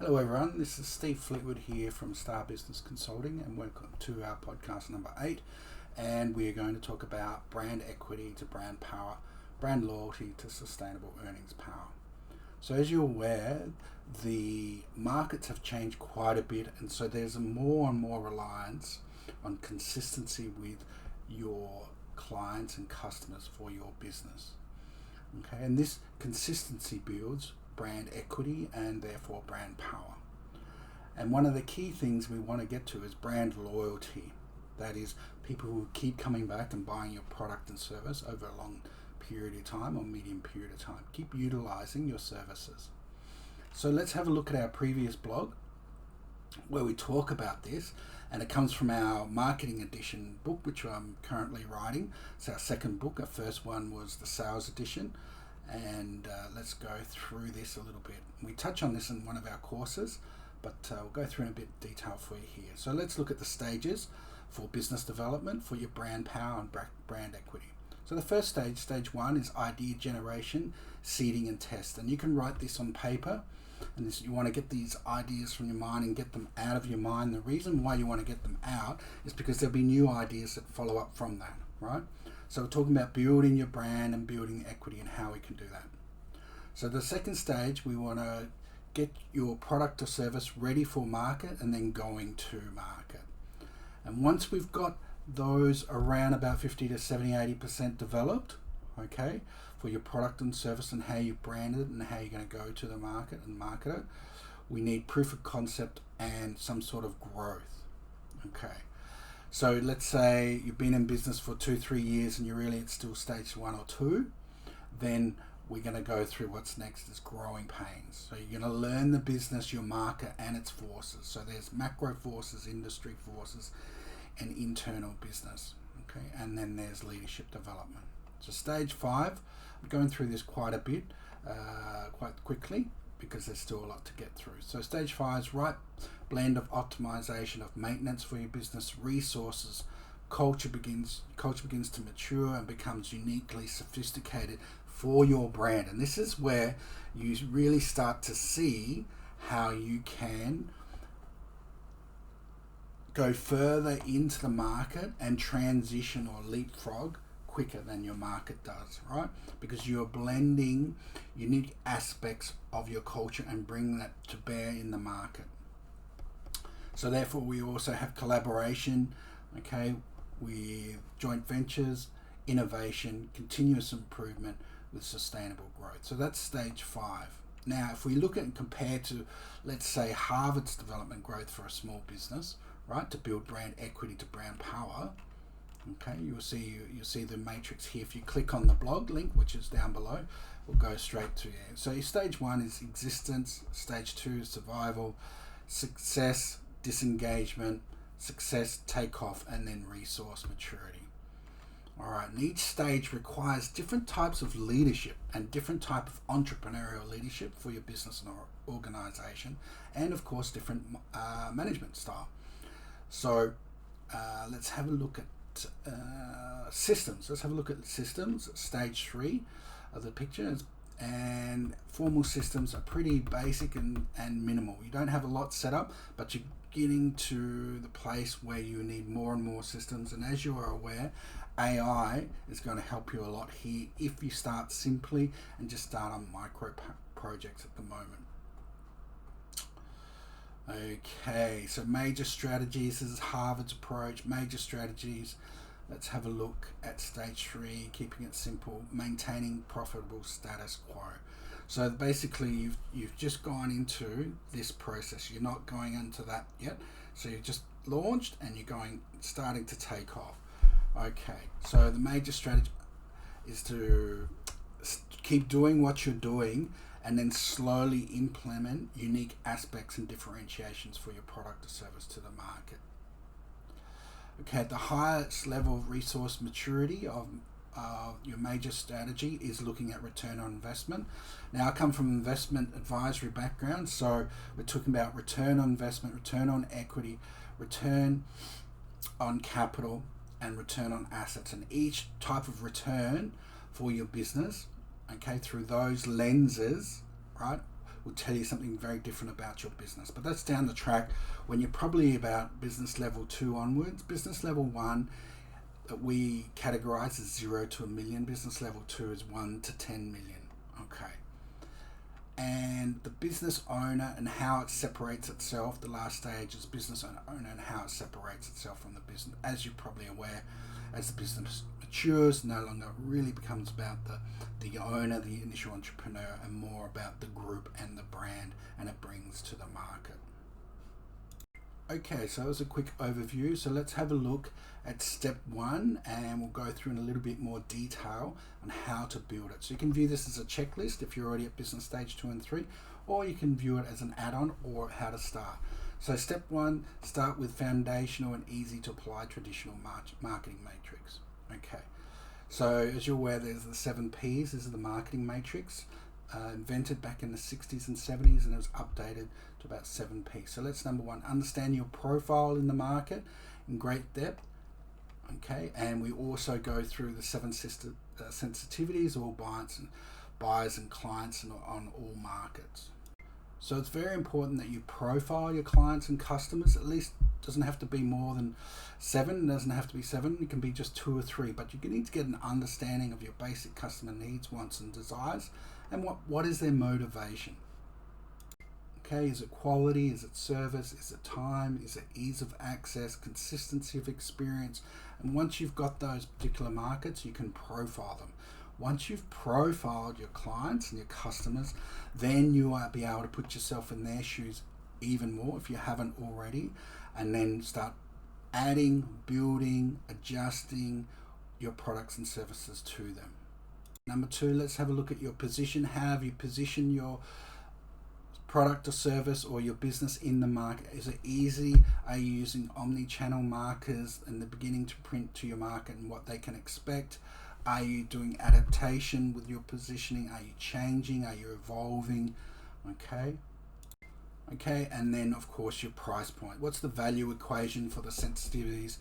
Hello everyone, this is Steve Fleetwood here from Star Business Consulting, and welcome to our podcast number 8. And we are going to talk about brand equity to brand power, brand loyalty to sustainable earnings power. So as you're aware, the markets have changed quite a bit, and so there's more and more reliance on consistency with your clients and customers for your business. Okay, and this consistency builds brand equity and therefore brand power. And one of the key things we want to get to is brand loyalty. That is, people who keep coming back and buying your product and service over a long period of time or medium period of time. Keep utilizing your services. So let's have a look at our previous blog where we talk about this, and it comes from our marketing edition book, which I'm currently writing. It's our second book. Our first one was the sales edition, and let's go through this a little bit. We touch on this in one of our courses, but we'll go through in a bit of detail for you here. So let's look at the stages for business development for your brand power and brand equity. So the first stage, stage 1, is idea generation, seeding and test. And you can write this on paper, and this, you want to get these ideas from your mind and get them out of your mind. The reason why you want to get them out is because there'll be new ideas that follow up from that, right? So we're talking about building your brand and building equity and how we can do that. So the second stage, we want to get your product or service ready for market and then going to market. And once we've got those around about 50 to 70, 80% developed, okay, for your product and service and how you brand it and how you're going to go to the market and market it, we need proof of concept and some sort of growth, okay. So let's say you've been in business for 2-3 years and you're really at still stage 1 or 2, then we're going to go through what's next is growing pains. So you're going to learn the business, your market and its forces. So there's macro forces, industry forces and internal business, okay, and then there's leadership development. So stage 5, I'm going through this quite a bit, quite quickly, because there's still a lot to get through. So stage 5 is right blend of optimization of maintenance for your business, resources, culture begins to mature and becomes uniquely sophisticated for your brand. And this is where you really start to see how you can go further into the market and transition or leapfrog quicker than your market does, right? Because you're blending unique aspects of your culture and bringing that to bear in the market. So therefore we also have collaboration, okay, with joint ventures, innovation, continuous improvement with sustainable growth. So that's stage 5. Now if we look at and compare to, let's say, Harvard's development growth for a small business, right, to build brand equity to brand power, okay, you'll see the matrix here. If you click on the blog link, which is down below, we'll go straight to there. So stage 1 is existence, stage 2 is survival, success, disengagement, success, takeoff, and then resource maturity. All right, and each stage requires different types of leadership and different type of entrepreneurial leadership for your business and organization, and of course different management style. So let's have a look at systems. Let's have a look at systems. Stage 3 of the picture, and formal systems are pretty basic and minimal. You don't have a lot set up, but you're getting to the place where you need more and more systems. And as you are aware, AI is going to help you a lot here if you start simply and just start on micro projects at the moment. Okay, so major strategies. This is Harvard's approach. Major strategies. Let's have a look at stage 3, keeping it simple, maintaining profitable status quo. So basically you've just gone into this process. You're not going into that yet. So you've just launched and you're starting to take off. Okay, so the major strategy is to keep doing what you're doing and then slowly implement unique aspects and differentiations for your product or service to the market. Okay, the highest level of resource maturity of your major strategy is looking at return on investment. Now I come from an investment advisory background, so we're talking about return on investment, return on equity, return on capital, and return on assets. And each type of return for your business, okay, through those lenses, right, will tell you something very different about your business. But that's down the track when you're probably about business level 2 onwards. Business level 1 we categorize as 0 to 1 million. Business level 2 is 1 to 10 million. Okay. And the business owner and how it separates itself, the last stage is business owner and how it separates itself from the business. As you're probably aware, as the business matures, no longer really becomes about the owner, the initial entrepreneur, and more about the group and the brand and it brings to the market. Okay, so that was a quick overview. So let's have a look at step 1 and we'll go through in a little bit more detail on how to build it. So you can view this as a checklist if you're already at business stage 2 and 3, or you can view it as an add-on or how to start. So step 1, start with foundational and easy to apply traditional marketing matrix. Okay, so as you're aware, there's the 7 P's. This is the marketing matrix, invented back in the 60s and 70s, and it was updated to about 7 P's. So let's, number 1, understand your profile in the market in great depth. Okay, and we also go through the 7 sensitivities, all buyers and clients on all markets. So it's very important that you profile your clients and customers. At least doesn't have to be more than 7. It doesn't have to be 7. It can be just 2 or 3. But you need to get an understanding of your basic customer needs, wants, and desires, and what is their motivation. Okay, is it quality? Is it service? Is it time? Is it ease of access? Consistency of experience? And once you've got those particular markets, you can profile them. Once you've profiled your clients and your customers, then you will be able to put yourself in their shoes even more if you haven't already, and then start adding, building, adjusting your products and services to them. Number 2, let's have a look at your position. How have you positioned your product or service or your business in the market? Is it easy? Are you using omni-channel markers in the beginning to print to your market and what they can expect? Are you doing adaptation with your positioning? Are you changing? Are you evolving? Okay, and then of course your price point. What's the value equation for the sensitivities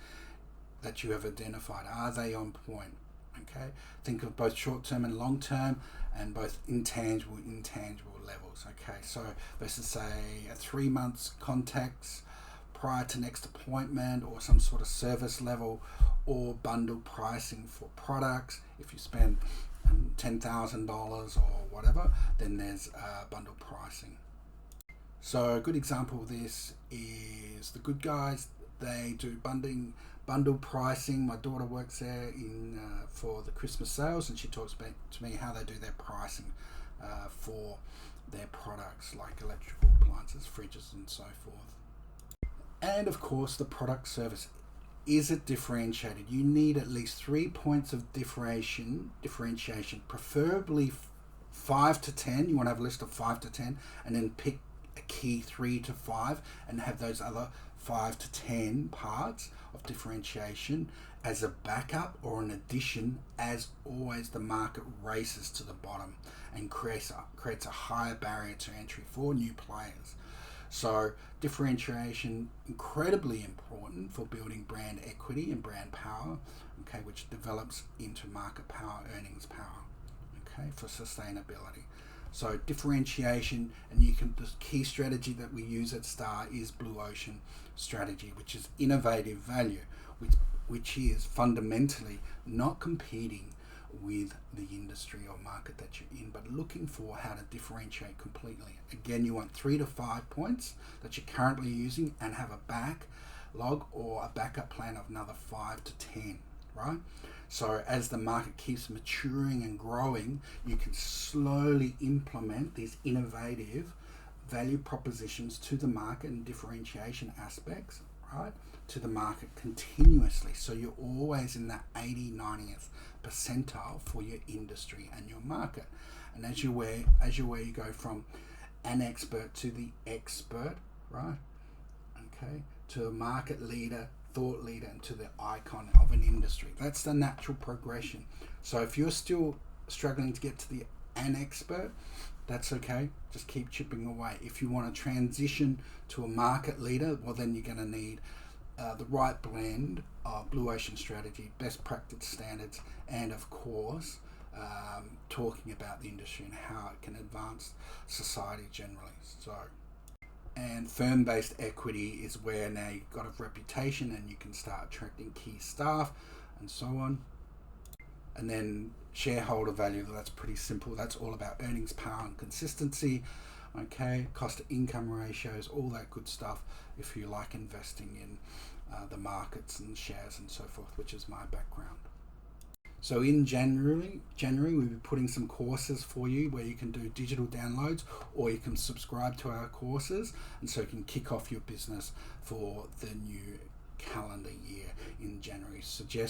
that you have identified? Are they on point? Okay, think of both short-term and long-term, and both intangible levels. Okay, so versus say a 3 months contacts prior to next appointment, or some sort of service level, or bundle pricing for products. If you spend $10,000 or whatever, then there's bundle pricing. So a good example of this is the Good Guys. They do bundle pricing. My daughter works there for the Christmas sales, and she talks about to me how they do their pricing for their products like electrical appliances, fridges, and so forth. And of course, the product service. Is it differentiated? You need at least 3 points of differentiation, preferably 5 to 10. You want to have a list of 5 to 10, and then pick a key 3 to 5 and have those other 5 to 10 parts of differentiation as a backup or an addition. As always, the market races to the bottom and creates a higher barrier to entry for new players. So differentiation, incredibly important for building brand equity and brand power, okay, which develops into market power, earnings power, okay, for sustainability. So differentiation, and the key strategy that we use at Star is Blue Ocean strategy, which is innovative value, which is fundamentally not competing with the industry or market that you're in, but looking for how to differentiate completely. Again, you want 3 to 5 points that you're currently using and have a backlog or a backup plan of another 5 to 10, right? So as the market keeps maturing and growing, you can slowly implement these innovative value propositions to the market and differentiation aspects, right, to the market continuously. So you're always in that 80-90th percentile for your industry and your market. And as you go from an expert to the expert, right, okay, to a market leader, thought leader, and to the icon of an industry. That's the natural progression. So if you're still struggling to get to the an expert, that's okay. Just keep chipping away. If you want to transition to a market leader, well, then you're going to need the right blend of Blue Ocean strategy, best practice standards, and of course talking about the industry and how it can advance society generally. So, and firm-based equity is where now you've got a reputation and you can start attracting key staff and so on. And then shareholder value, that's pretty simple. That's all about earnings power and consistency. Okay, cost to income ratios, all that good stuff if you like investing in the markets and shares and so forth, which is my background. So in January we'll be putting some courses for you where you can do digital downloads, or you can subscribe to our courses, and so you can kick off your business for the new calendar year in January.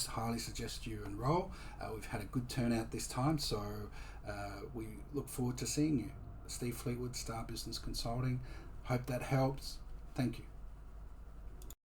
Highly suggest you enroll. We've had a good turnout this time, so we look forward to seeing you. Steve Fleetwood, Star Business Consulting. Hope that helps. Thank you.